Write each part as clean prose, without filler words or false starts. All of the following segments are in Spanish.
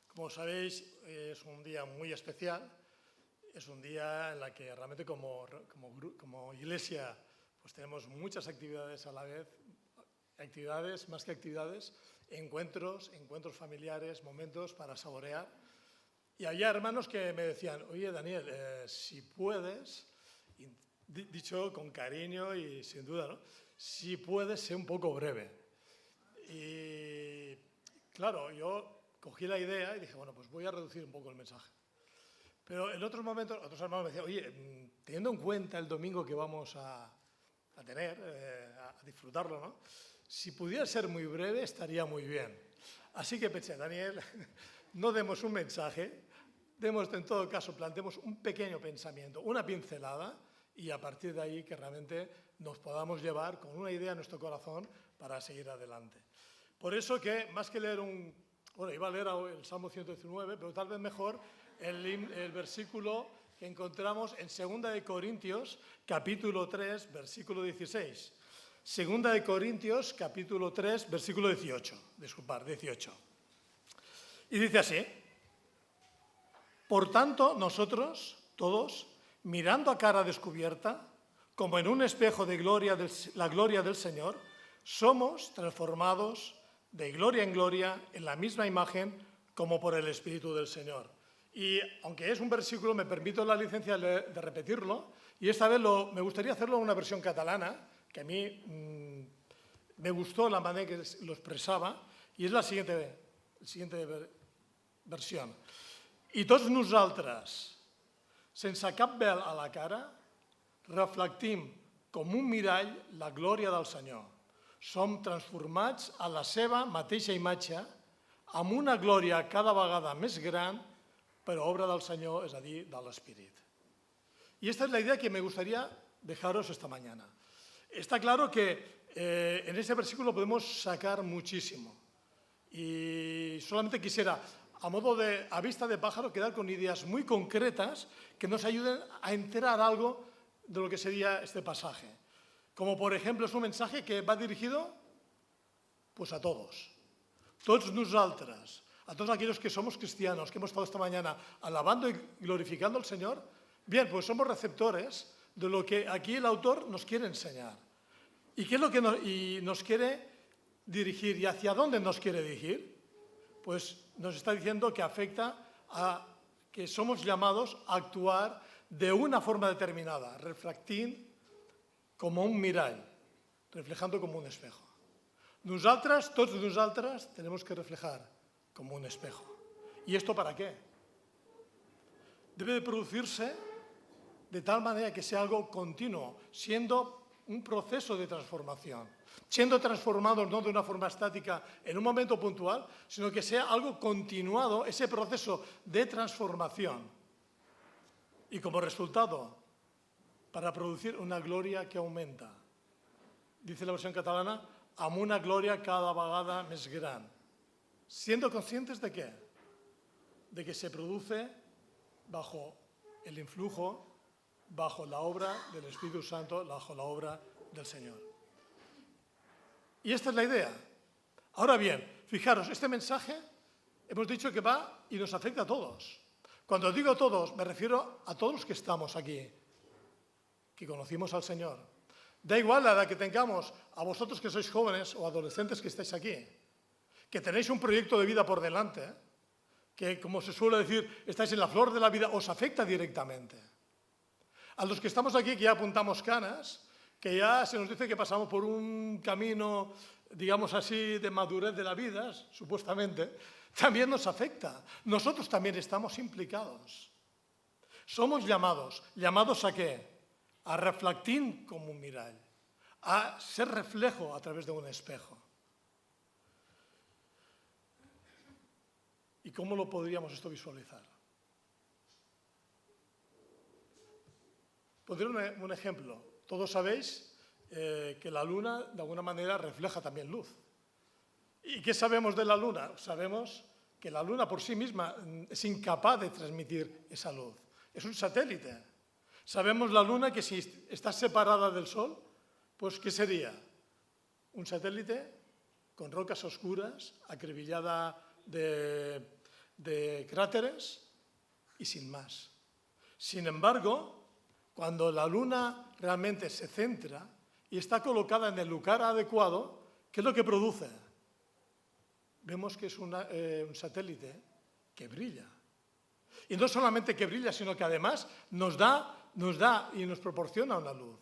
Como sabéis, es un día muy especial, es un día en el que realmente como Iglesia pues tenemos muchas actividades a la vez, actividades, más que actividades, encuentros familiares, momentos para saborear. Y había hermanos que me decían, oye Daniel, si puedes, dicho con cariño y sin duda, ¿no? Si puedes, sé un poco breve. Y claro, yo cogí la idea y dije, bueno, pues voy a reducir un poco el mensaje. Pero en otros momentos, otros hermanos me decían, oye, teniendo en cuenta el domingo que vamos a tener, a disfrutarlo, ¿no? Si pudiera ser muy breve, estaría muy bien. Así que pensé, Daniel, no demos un mensaje, demos en todo caso, planteemos un pequeño pensamiento, una pincelada, y a partir de ahí que realmente nos podamos llevar con una idea en nuestro corazón para seguir adelante. Por eso que, más que leer bueno, iba a leer el Salmo 119, pero tal vez mejor el versículo que encontramos en 2 de Corintios, capítulo 3, versículo 16. 2 de Corintios, capítulo 3, versículo 18. 18. Y dice así: por tanto, nosotros, todos, mirando a cara descubierta, como en un espejo de la gloria del Señor, somos transformados de gloria en gloria en la misma imagen como por el Espíritu del Señor. Y aunque es un versículo, me permito la licencia de repetirlo, y esta vez me gustaría hacerlo en una versión catalana, que a mí me gustó la manera que lo expresaba, y es la siguiente versión. I tots nosaltres, sense cap vel a la cara, reflectim com un mirall la glòria del Senyor. Som transformats a la seva mateixa imatge, amb una glòria cada vegada més gran, per obra del Senyor, és a dir, de l'Espírit. Y esta es la idea que me gustaría dejaros esta mañana. Está claro que en este versículo podemos sacar muchísimo. Y solamente quisiera, a vista de pájaro, quedar con ideas muy concretas que nos ayuden a enterar algo de lo que sería este pasaje. Como por ejemplo, es un mensaje que va dirigido pues a todos. Todos nosaltres, a todos aquellos que somos cristianos, que hemos estado esta mañana alabando y glorificando al Señor, bien, pues somos receptores de lo que aquí el autor nos quiere enseñar. ¿Y qué es lo que nos quiere dirigir y hacia dónde nos quiere dirigir? Pues nos está diciendo que afecta a que somos llamados a actuar de una forma determinada, reflectint como un mirall, reflejando como un espejo. Nosaltres, tots nosaltres, tenemos que reflejar como un espejo. ¿Y esto para qué? Debe de producirse de tal manera que sea algo continuo, siendo un proceso de transformación, siendo transformados no de una forma estática en un momento puntual, sino que sea algo continuado, ese proceso de transformación. Y como resultado, para producir una gloria que aumenta. Dice la versión catalana, amb una gloria cada vegada més gran. Siendo conscientes de qué? De que se produce bajo el influjo, bajo la obra del Espíritu Santo, bajo la obra del Señor. Y esta es la idea. Ahora bien, fijaros, este mensaje hemos dicho que va y nos afecta a todos. Cuando digo todos, me refiero a todos los que estamos aquí, que conocimos al Señor. Da igual la edad que tengamos, a vosotros que sois jóvenes o adolescentes que estáis aquí, que tenéis un proyecto de vida por delante, que, como se suele decir, estáis en la flor de la vida, os afecta directamente. A los que estamos aquí, que ya apuntamos canas, que ya se nos dice que pasamos por un camino, digamos así, de madurez de la vida, supuestamente, también nos afecta. Nosotros también estamos implicados. Somos llamados ¿a qué? A reflectir como un mirall, a ser reflejo a través de un espejo. ¿Y cómo lo podríamos esto visualizar? Pondré un ejemplo. Todos sabéis que la luna, de alguna manera, refleja también luz. ¿Y qué sabemos de la luna? Sabemos que la luna por sí misma es incapaz de transmitir esa luz. Es un satélite. Sabemos la luna que si está separada del sol, Pues, ¿qué sería? Un satélite con rocas oscuras, acribillada de cráteres y sin más. Sin embargo, cuando la Luna realmente se centra y está colocada en el lugar adecuado, ¿qué es lo que produce? Vemos que es un satélite que brilla. Y no solamente que brilla, sino que además nos da y nos proporciona una luz.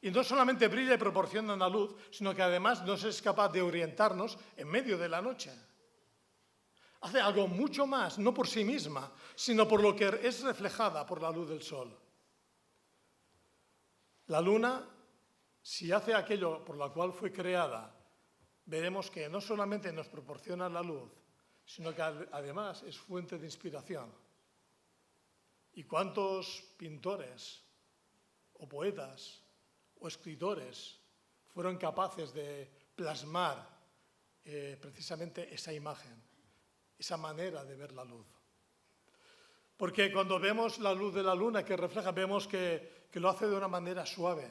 Y no solamente brilla y proporciona una luz, sino que además nos es capaz de orientarnos en medio de la noche. Hace algo mucho más, no por sí misma, sino por lo que es reflejada por la luz del sol. La luna, si hace aquello por lo cual fue creada, veremos que no solamente nos proporciona la luz, sino que además es fuente de inspiración. ¿Y cuántos pintores o poetas o escritores fueron capaces de plasmar precisamente esa imagen, esa manera de ver la luz? Porque cuando vemos la luz de la luna que refleja, vemos que lo hace de una manera suave,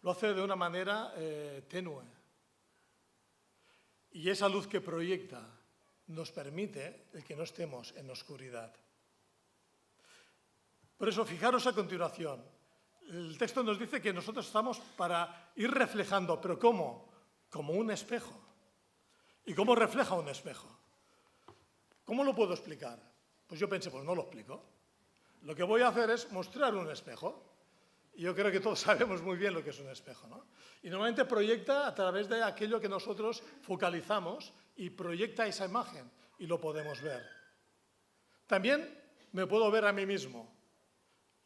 lo hace de una manera tenue. Y esa luz que proyecta nos permite el que no estemos en oscuridad. Por eso, fijaros a continuación, el texto nos dice que nosotros estamos para ir reflejando, ¿pero cómo? Como un espejo. ¿Y cómo refleja un espejo? ¿Cómo lo puedo explicar? Pues yo pensé, pues no lo explico. Lo que voy a hacer es mostrar un espejo. Y yo creo que todos sabemos muy bien lo que es un espejo, ¿no? Y normalmente proyecta a través de aquello que nosotros focalizamos y proyecta esa imagen y lo podemos ver. También me puedo ver a mí mismo.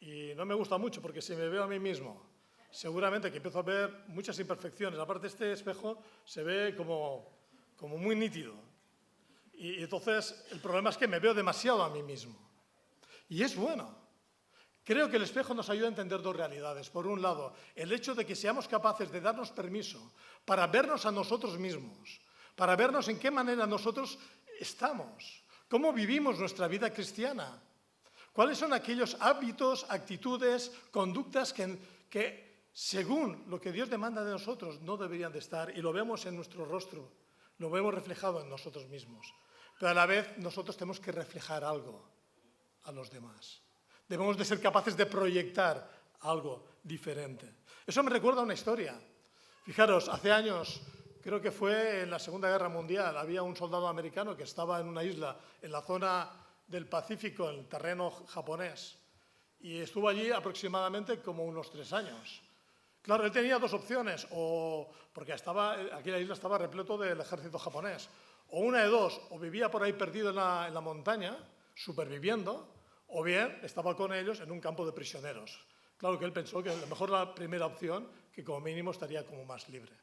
Y no me gusta mucho porque si me veo a mí mismo, seguramente que empiezo a ver muchas imperfecciones. Aparte, este espejo se ve como muy nítido. Y entonces el problema es que me veo demasiado a mí mismo. Y es bueno. Creo que el espejo nos ayuda a entender dos realidades. Por un lado, el hecho de que seamos capaces de darnos permiso para vernos a nosotros mismos, para vernos en qué manera nosotros estamos, cómo vivimos nuestra vida cristiana. ¿Cuáles son aquellos hábitos, actitudes, conductas que, según lo que Dios demanda de nosotros, no deberían de estar? Y lo vemos en nuestro rostro, lo vemos reflejado en nosotros mismos. Pero a la vez nosotros tenemos que reflejar algo a los demás. Debemos de ser capaces de proyectar algo diferente. Eso me recuerda a una historia. Fijaros, hace años, creo que fue en la Segunda Guerra Mundial, había un soldado americano que estaba en una isla, en la zona del Pacífico, en el terreno japonés, y estuvo allí aproximadamente como unos 3 años. Claro, él tenía dos opciones, porque aquella isla estaba repleto del ejército japonés, o una de dos, o vivía por ahí perdido en la montaña, superviviendo, o bien estaba con ellos en un campo de prisioneros. Claro que él pensó que a lo mejor la primera opción, que como mínimo estaría como más libre.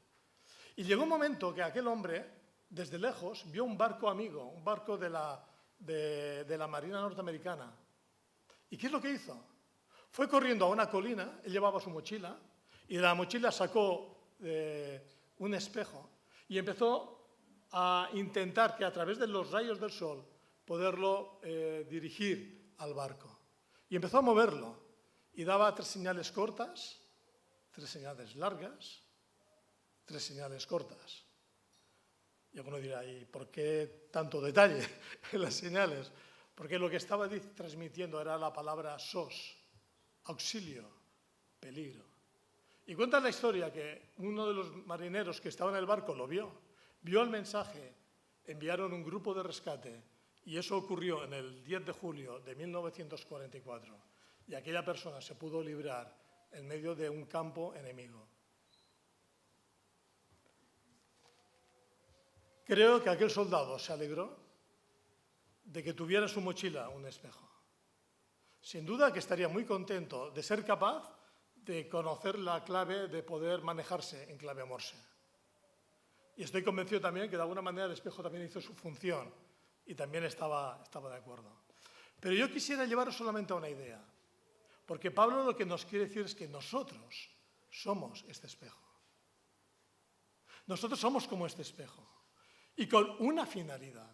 Y llegó un momento que aquel hombre, desde lejos, vio un barco amigo, un barco de la Marina norteamericana. ¿Y qué es lo que hizo? Fue corriendo a una colina, él llevaba su mochila, y de la mochila sacó un espejo y empezó a intentar que a través de los rayos del sol poderlo dirigir al barco. Y empezó a moverlo y daba 3 señales cortas, 3 señales largas, 3 señales cortas. Y alguno dirá, ¿y por qué tanto detalle en las señales? Porque lo que estaba transmitiendo era la palabra SOS, auxilio, peligro. Y cuenta la historia que uno de los marineros que estaba en el barco lo vio el mensaje, enviaron un grupo de rescate y eso ocurrió en el 10 de julio de 1944 y aquella persona se pudo librar en medio de un campo enemigo. Creo que aquel soldado se alegró de que tuviera en su mochila un espejo. Sin duda que estaría muy contento de ser capaz de conocer la clave de poder manejarse en clave Morse. Y estoy convencido también que de alguna manera el espejo también hizo su función y también estaba de acuerdo. Pero yo quisiera llevaros solamente a una idea, porque Pablo lo que nos quiere decir es que nosotros somos este espejo. Nosotros somos como este espejo y con una finalidad.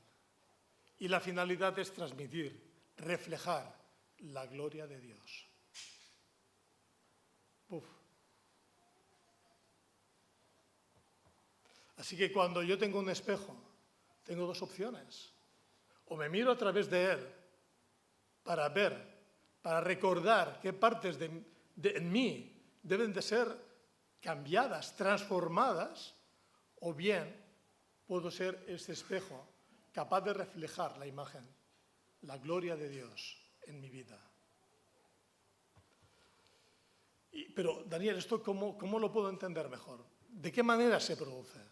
Y la finalidad es transmitir, reflejar la gloria de Dios. Así que cuando yo tengo un espejo, tengo dos opciones. O me miro a través de él para ver, para recordar qué partes en mí deben de ser cambiadas, transformadas, o bien puedo ser este espejo capaz de reflejar la imagen, la gloria de Dios en mi vida. Pero, Daniel, ¿esto cómo lo puedo entender mejor? ¿De qué manera se produce?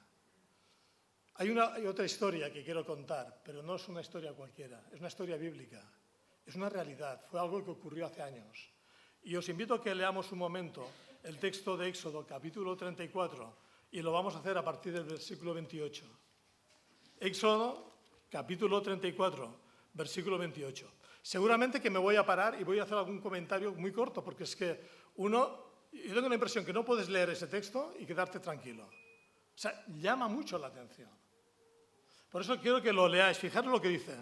Hay otra historia que quiero contar, pero no es una historia cualquiera, es una historia bíblica, es una realidad, fue algo que ocurrió hace años. Y os invito a que leamos un momento el texto de Éxodo, capítulo 34, y lo vamos a hacer a partir del versículo 28. Éxodo, capítulo 34, versículo 28. Seguramente que me voy a parar y voy a hacer algún comentario muy corto, porque es que yo tengo la impresión que no puedes leer ese texto y quedarte tranquilo. O sea, llama mucho la atención. Por eso quiero que lo leáis. Fijaros lo que dice.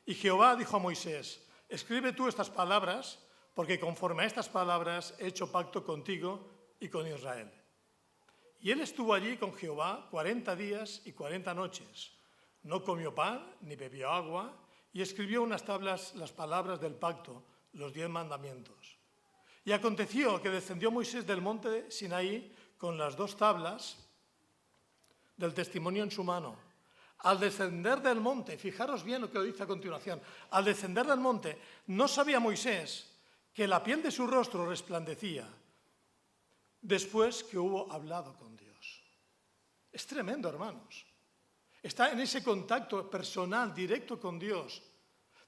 Y Jehová dijo a Moisés, escribe tú estas palabras, porque conforme a estas palabras he hecho pacto contigo y con Israel. Y él estuvo allí con Jehová 40 días y 40 noches. No comió pan ni bebió agua, y escribió en unas tablas las palabras del pacto, los 10 mandamientos. Y aconteció que descendió Moisés del monte de Sinaí con las 2 tablas del testimonio en su mano. Al descender del monte, fijaros bien lo que dice a continuación, al descender del monte no sabía Moisés que la piel de su rostro resplandecía después que hubo hablado con Dios. Es tremendo, hermanos. Está en ese contacto personal, directo con Dios,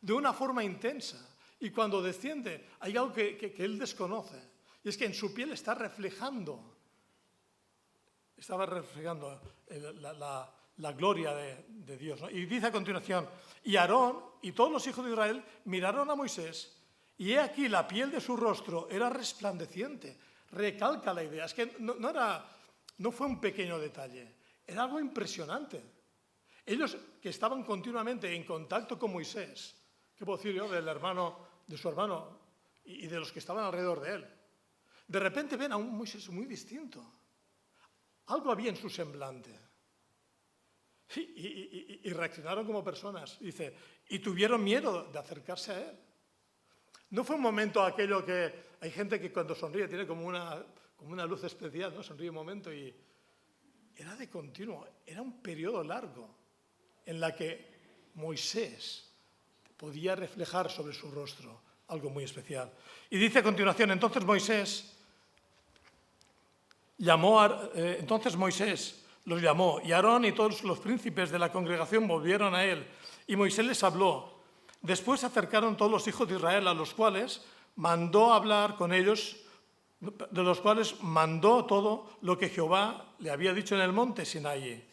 de una forma intensa. Y cuando desciende, hay algo que él desconoce. Y es que en su piel estaba reflejando la gloria de Dios, ¿no? Y dice a continuación, y Aarón y todos los hijos de Israel miraron a Moisés, y he aquí la piel de su rostro era resplandeciente. Recalca la idea. Es que no fue un pequeño detalle, era algo impresionante. Ellos que estaban continuamente en contacto con Moisés, ¿qué puedo decir yo de su hermano y de los que estaban alrededor de él? De repente ven a un Moisés muy distinto. Algo había en su semblante. Y reaccionaron como personas. Dice, y tuvieron miedo de acercarse a él. No fue un momento aquello que hay gente que cuando sonríe tiene como una luz especial, ¿no? Sonríe un momento y era de continuo. Era un periodo largo en la que Moisés podía reflejar sobre su rostro algo muy especial. Y dice a continuación, entonces Moisés los llamó, y Aarón y todos los príncipes de la congregación volvieron a él, y Moisés les habló. Después se acercaron todos los hijos de Israel, a los cuales mandó hablar con ellos, de los cuales mandó todo lo que Jehová le había dicho en el monte Sinaí.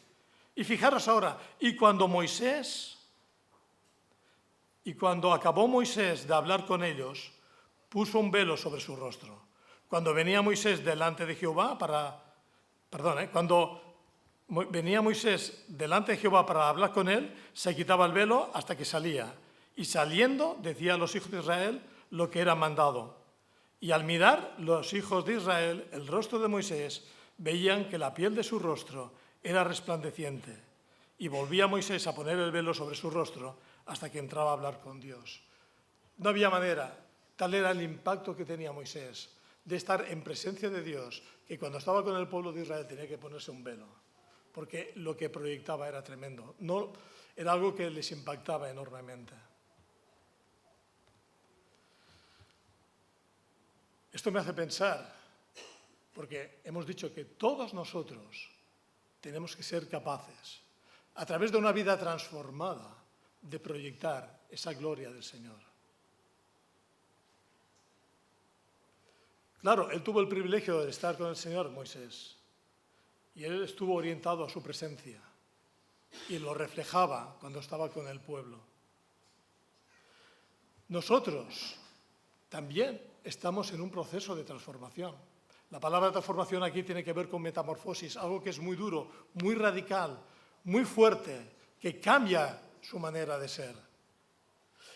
Y fijaros ahora, y cuando acabó Moisés de hablar con ellos, puso un velo sobre su rostro. Cuando venía Moisés delante de Jehová cuando venía Moisés delante de Jehová para hablar con él, se quitaba el velo hasta que salía. Y saliendo decía a los hijos de Israel lo que era mandado. Y al mirar los hijos de Israel el rostro de Moisés, veían que la piel de su rostro era resplandeciente. Y volvía Moisés a poner el velo sobre su rostro hasta que entraba a hablar con Dios. No había manera, tal era el impacto que tenía Moisés de estar en presencia de Dios, que cuando estaba con el pueblo de Israel tenía que ponerse un velo, porque lo que proyectaba era tremendo. No, era algo que les impactaba enormemente. Esto me hace pensar, porque hemos dicho que todos nosotros tenemos que ser capaces, a través de una vida transformada, de proyectar esa gloria del Señor. Claro, él tuvo el privilegio de estar con el Señor, Moisés, y él estuvo orientado a su presencia y lo reflejaba cuando estaba con el pueblo. Nosotros también estamos en un proceso de transformación. La palabra transformación aquí tiene que ver con metamorfosis, algo que es muy duro, muy radical, muy fuerte, que cambia su manera de ser.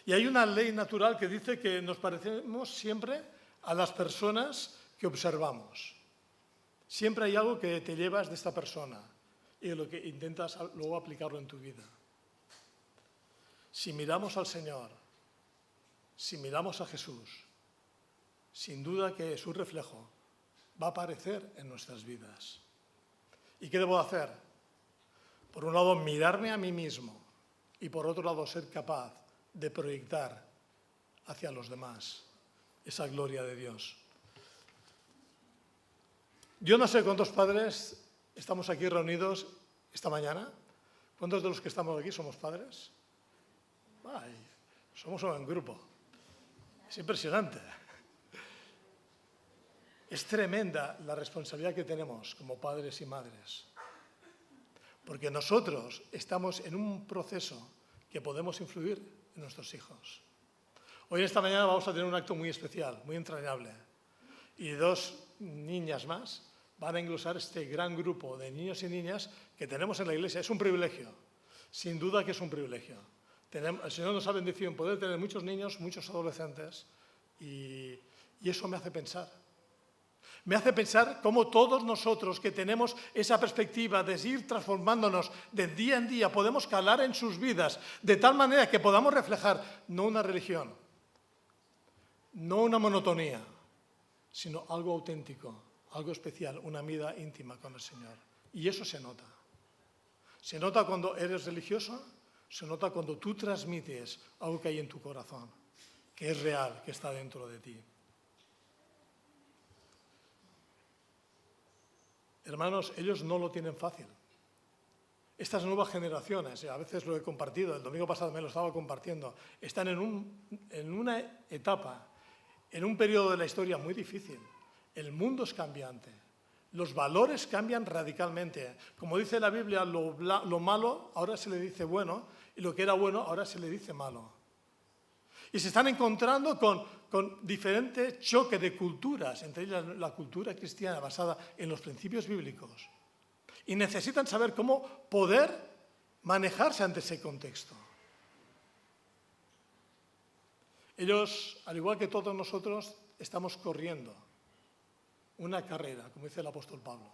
Y hay una ley natural que dice que nos parecemos siempre a las personas que observamos. Siempre hay algo que te llevas de esta persona. y lo que intentas luego aplicarlo en tu vida. Si miramos al Señor, si miramos a Jesús, sin duda que su reflejo va a aparecer en nuestras vidas. ¿Y qué debo hacer? Por un lado, mirarme a mí mismo y por otro lado, ser capaz de proyectar hacia los demás esa gloria de Dios. Yo no sé cuántos padres estamos aquí reunidos esta mañana. ¿Cuántos de los que estamos aquí somos padres? Ay, somos un buen grupo. Es impresionante. Es tremenda la responsabilidad que tenemos como padres y madres. Porque nosotros estamos en un proceso que podemos influir en nuestros hijos. Hoy, esta mañana, vamos a tener un acto muy especial, muy entrañable. Y 2 niñas más van a englosar este gran grupo de niños y niñas que tenemos en la iglesia. Es un privilegio, sin duda que es un privilegio. El Señor nos ha bendecido en poder tener muchos niños, muchos adolescentes, y eso me hace pensar. Me hace pensar cómo todos nosotros que tenemos esa perspectiva de ir transformándonos de día en día, podemos calar en sus vidas de tal manera que podamos reflejar no una religión, no una monotonía, sino algo auténtico, algo especial, una vida íntima con el Señor. Y eso se nota. Se nota cuando eres religioso, se nota cuando tú transmites algo que hay en tu corazón, que es real, que está dentro de ti. Hermanos, ellos no lo tienen fácil. Estas nuevas generaciones, a veces lo he compartido, el domingo pasado me lo estaba compartiendo, están en una etapa, en un periodo de la historia muy difícil. El mundo es cambiante, los valores cambian radicalmente. Como dice la Biblia, lo malo ahora se le dice bueno y lo que era bueno ahora se le dice malo. Y se están encontrando con diferentes choques de culturas, entre ellas la cultura cristiana basada en los principios bíblicos. Y necesitan saber cómo poder manejarse ante ese contexto. Ellos, al igual que todos nosotros, estamos corriendo una carrera, como dice el apóstol Pablo,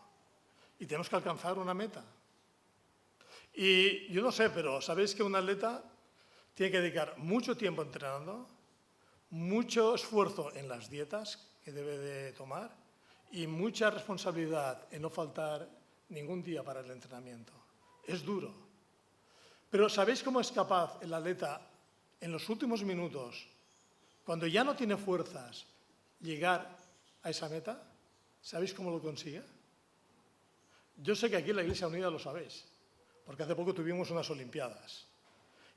y tenemos que alcanzar una meta. Y yo no sé, pero ¿sabéis que un atleta tiene que dedicar mucho tiempo entrenando, mucho esfuerzo en las dietas que debe de tomar y mucha responsabilidad en no faltar ningún día para el entrenamiento? Es duro. Pero ¿sabéis cómo es capaz el atleta en los últimos minutos, cuando ya no tiene fuerzas, llegar a esa meta? ¿Sabéis cómo lo consigue? Yo sé que aquí en la Iglesia Unida lo sabéis, porque hace poco tuvimos unas Olimpiadas.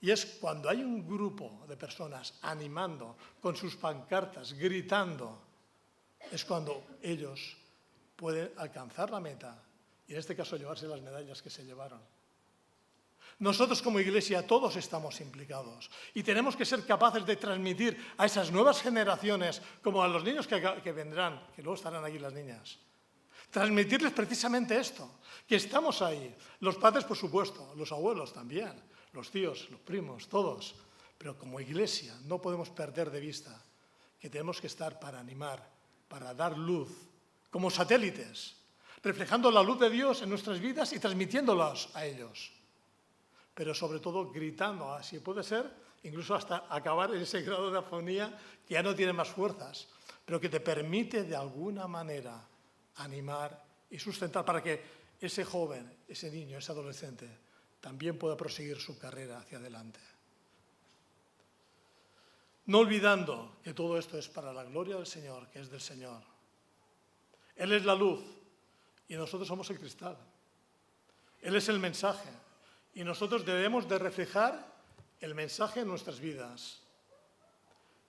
Y es cuando hay un grupo de personas animando, con sus pancartas, gritando, es cuando ellos pueden alcanzar la meta y en este caso llevarse las medallas que se llevaron. Nosotros como Iglesia todos estamos implicados y tenemos que ser capaces de transmitir a esas nuevas generaciones, como a los niños que vendrán, que luego estarán aquí las niñas, transmitirles precisamente esto, que estamos ahí. Los padres, por supuesto, los abuelos también, los tíos, los primos, todos. Pero como Iglesia no podemos perder de vista que tenemos que estar para animar, para dar luz, como satélites, reflejando la luz de Dios en nuestras vidas y transmitiéndolas a ellos. Pero sobre todo gritando, así puede ser, incluso hasta acabar en ese grado de afonía que ya no tiene más fuerzas, pero que te permite de alguna manera animar y sustentar para que ese joven, ese niño, ese adolescente también pueda proseguir su carrera hacia adelante. No olvidando que todo esto es para la gloria del Señor, que es del Señor. Él es la luz y nosotros somos el cristal. Él es el mensaje y nosotros debemos de reflejar el mensaje en nuestras vidas.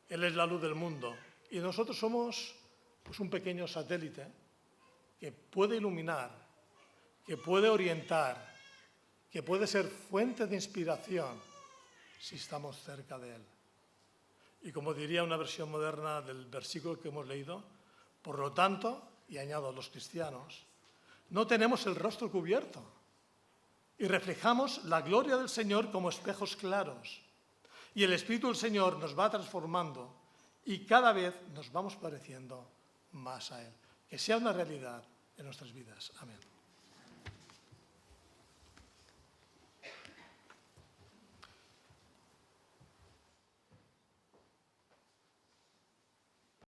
Él es la luz del mundo y nosotros somos pues, un pequeño satélite que puede iluminar, que puede orientar, que puede ser fuente de inspiración si estamos cerca de Él. Y como diría una versión moderna del versículo que hemos leído, por lo tanto, y añado a los cristianos, no tenemos el rostro cubierto y reflejamos la gloria del Señor como espejos claros. Y el Espíritu del Señor nos va transformando y cada vez nos vamos pareciendo más a Él. Que sea una realidad en nuestras vidas. Amén.